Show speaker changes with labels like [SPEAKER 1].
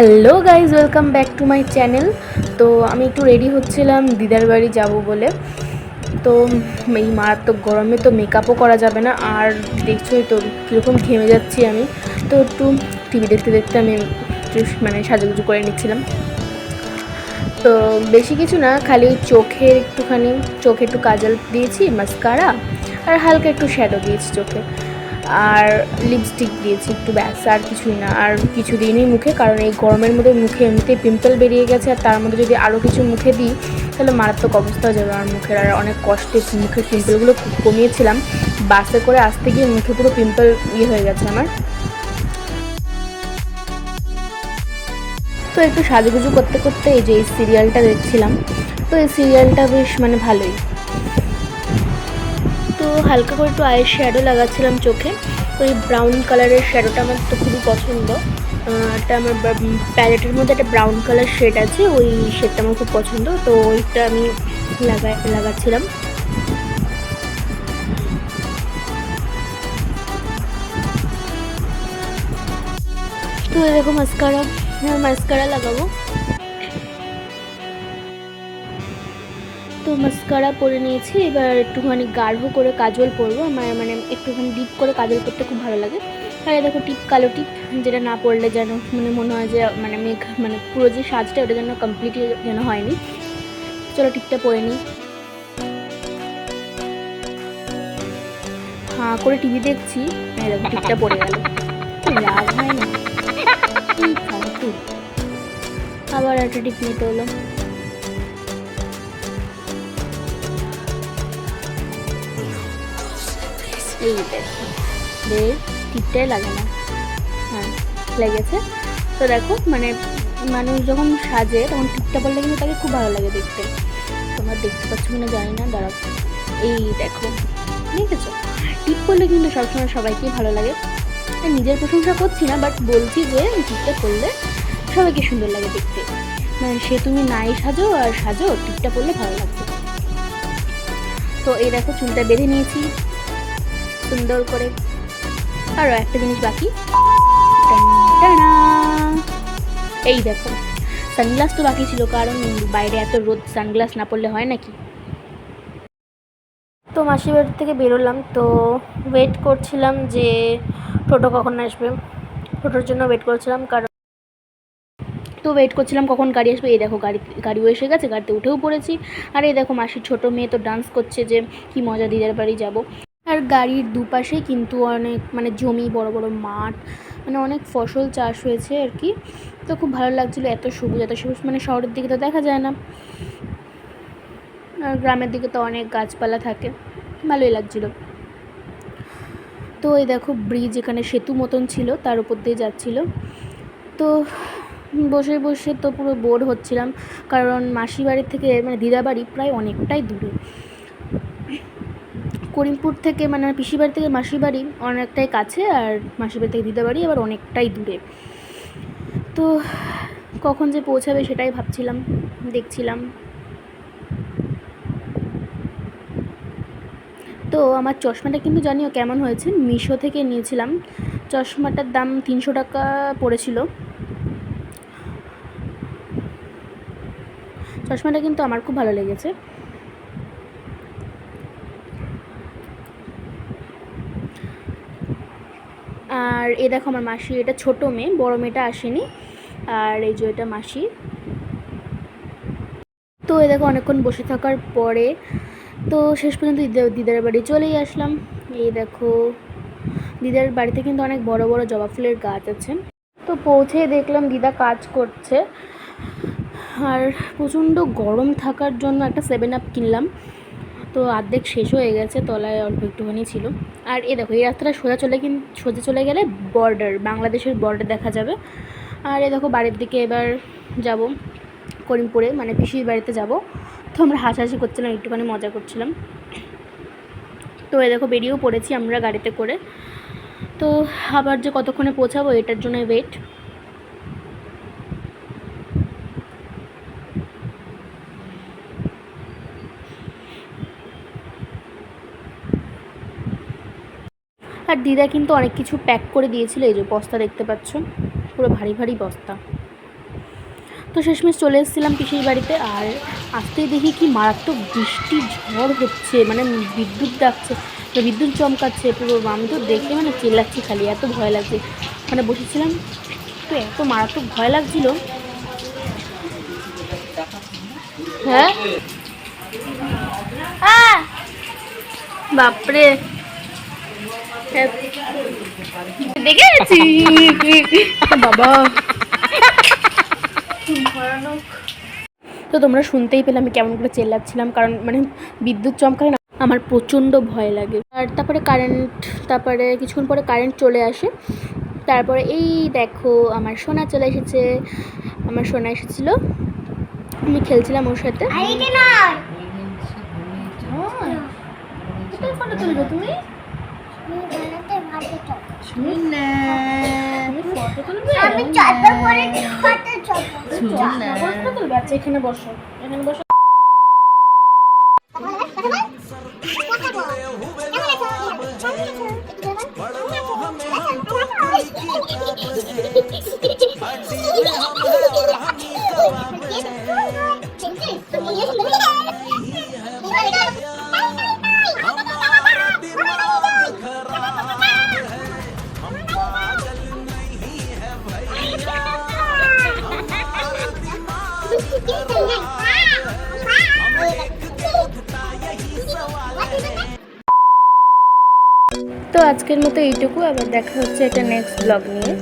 [SPEAKER 1] Hello guys, welcome back to my channel. তো আমি একটু রেডি হচ্ছিলাম দিদার বাড়ি যাব বলে। তো এই মারাত্মক গরমে তো মেকআপও করা যাবে না, আর দেখছোই তো কীরকম ঘেমে যাচ্ছি আমি। তো একটু টিভি দেখতে দেখতে আমি মানে সাজুগুজু করে নিচ্ছিলাম। তো বেশি কিছু না, খালি চোখে একটু কাজল দিয়েছি, মাস্কারা, আর হালকা একটু শ্যাডো দিয়েছি চোখে, আর লিপস্টিক দিয়েছি একটু, ব্যাস, আর কিছুই না। আর কিছু দিইনি মুখে, কারণ এই গরমের মধ্যে মুখে এমনিতেই পিম্পল বেরিয়ে গেছে, আর তার মধ্যে যদি আরও কিছু মুখে দিই তাহলে মারাত্মক অবস্থা হয়ে যাবে আমার মুখের। আর অনেক কষ্টে মুখের পিম্পলগুলো কমিয়েছিলাম, বাসে করে আসতে গিয়ে মুখে পুরো পিম্পল হয়ে গেছে আমার। তো একটু সাজুগুজু করতে করতে এই যে এই সিরিয়ালটা দেখছিলাম। তো এই সিরিয়ালটা বেশ ভালোই। তো হালকা করে একটু আইয়ের শ্যাডো লাগাচ্ছিলাম চোখে। ওই ব্রাউন কালারের শ্যাডোটা আমার তো খুবই পছন্দ। এটা আমার প্যালেটের মধ্যে একটা ব্রাউন কালার শেড আছে, ওই শেডটা আমার খুব পছন্দ, তো ওইটা আমি লাগাচ্ছিলাম। তো এরকম মাস্কারা লাগাবো। তো মাস্কারা পরে নিয়েছি, এবার একটুখানি গাঢ় করে কাজল পরবো। আমার একটুখানি ডিপ করে কাজল করতে খুব ভালো লাগে। আর দেখো কালো টিপ, যেটা না পরলে যেন মনে হয় যে পুরো যে সাজটা ওটা যেন কমপ্লিটলি যেন হয়নি। চলো টিপটা পরে নিই। হাঁ করে টিভি দেখছি, দেখো টিপটা পড়ে গেল। রাগ হয় না, আবার একটা টিপ নিতে হলো। এই দেখো, টিপটাই লাগে না, হ্যাঁ লেগেছে। তো দেখো মানুষ যখন সাজে তখন টিপটা পরলে কিন্তু তাকে খুব ভালো লাগে দেখতে। তোমরা দেখতে পাচ্ছ কিনা জানি না, দাঁড়াও, এই দেখো, দেখেছো? টিপ পরলে কিন্তু সবসময় সবাইকেই ভালো লাগে। নিজের প্রশংসা করছি না, বাট বলছি যে টিপটা পরলে সবাইকে সুন্দর লাগে দেখতে। সে তুমি নাই সাজো আর সাজো, টিপটা পরলে ভালো লাগবে। তো এই দেখো, চুলটা বেঁধে নিয়েছি সুন্দর করে। আরও একটা জিনিস বাকি, এই দেখো সানগ্লাস তো বাকি ছিল, কারণ বাইরে এত রোদ, সানগ্লাস না পরলে হয় নাকি। তো মাসির বাড়ি থেকে বেরোলাম, তো ওয়েট করছিলাম যে টোটো কখন আসবে, টোটোর জন্য ওয়েট করছিলাম। ওয়েট করছিলাম কখন গাড়ি আসবে। এই দেখো গাড়িও এসে গেছে, গাড়িতে উঠেও পড়েছি। আর এই দেখো মাসির ছোটো মেয়ে তো ডান্স করছে যে কি মজা, দিদার বাড়ি যাব। আর গাড়ির দুপাশে কিন্তু অনেক জমি, বড় বড় মাঠ, অনেক ফসল চাষ হয়েছে আর কি। তো খুব ভালো লাগছিলো, এত সবুজ শহরের দিকে তো দেখা যায় না, আর গ্রামের দিকে তো অনেক গাছপালা থাকে, ভালোই লাগছিলো। তো এই দেখো ব্রিজ, এখানে সেতু মতন ছিল, তার উপর দিয়ে যাচ্ছিল। তো বসে বসে তো পুরো বোর হচ্ছিলাম, কারণ মাসি বাড়ির থেকে দিদা বাড়ি প্রায় অনেকটাই দূরে। করিমপুর থেকে পিসি বাড়ি থেকে মাসি বাড়ি অনেকটাই কাছে, আর মাসি বাড়ি থেকে দিদা বাড়ি আবার অনেকটাই দূরে। তো কখন যে পৌঁছাবে সেটাই ভাবছিলাম, দেখছিলাম। তো আমার চশমাটা কিন্তু জানিও কেমন হয়েছে, মিশো থেকে নিয়েছিলাম। চশমাটার দাম 300 টাকা পড়েছিল। চশমাটা কিন্তু আমার খুব ভালো লেগেছে। আর এ দেখো আমার মাসি, এটা ছোটো মেয়ে, বড় মেয়েটা আসেনি। আর এই যে এটা মাসি। তো এ দেখো অনেকক্ষণ বসে থাকার পরে তো শেষ পর্যন্ত দিদার বাড়ি চলেই আসলাম। এই দেখো দিদার বাড়িতে কিন্তু অনেক বড় বড় জবা ফুলের গাছ আছে। তো পৌঁছেই দেখলাম দিদা কাজ করছে, আর প্রচণ্ড গরম থাকার জন্য একটা 7 আপ কিনলাম। তো অর্ধেক শেষ হয়ে গেছে, তলায় অল্প একটুখানি ছিল। আর এই দেখো এই রাস্তাটা সোজা চলে গেলে বাংলাদেশের বর্ডার দেখা যাবে। আর এই দেখো বাড়ির দিকে এবার যাব, করিমপুরে পিসির বাড়িতে যাব। তো আমরা হাসাহাসি করছিলাম, একটুখানি মজা করছিলাম। তো এই দেখো বেরিয়েও পড়েছি আমরা গাড়িতে করে। তো আবার যে কতক্ষণে পৌঁছাবো এটার জন্য ওয়েট। আর দিদা কিন্তু অনেক কিছু প্যাক করে দিয়েছিল, এই যে বস্তা দেখতে পাচ্ছ, পুরো ভারী ভারী বস্তা। তো শেষমেশ চলে এসেছিলাম পিসির বাড়িতে। আর আসতেই দেখি কি মারাত্মক বৃষ্টি ঝড় হচ্ছে, মানে বিদ্যুৎ ডাকছে, তো বিদ্যুৎ চমকাচ্ছে পুরো। আমি তো দেখে মানে চিল্লাচ্ছি খালি, এত ভয় লাগছে। মানে বসেছিলাম তো এত মারাত্মক ভয় লাগছিল। হ্যাঁ বাপরে, দেখে গেছি বাবা ভয়ানক। তো তোমরা শুনতেই পেলে আমি কেমন করে চেল্লাচ্ছিলাম, কারণ মানে বিদ্যুৎ চমকালে না আমার প্রচণ্ড ভয় লাগে। আর তারপরে কিছুক্ষণ পরে কারেন্ট চলে আসে। তারপরে এই দেখো আমার সোনা চলে এসেছে। আমার সোনা এসেছিলো, আমি খেলছিলাম ওর সাথে। ফটো তুলবে তুমি? আচ্ছা এখানে বসো, এখানে বসো। তো আজকের মতো এইটুকু, আবার দেখা হচ্ছে একটা নেক্সট ব্লগ নিয়ে।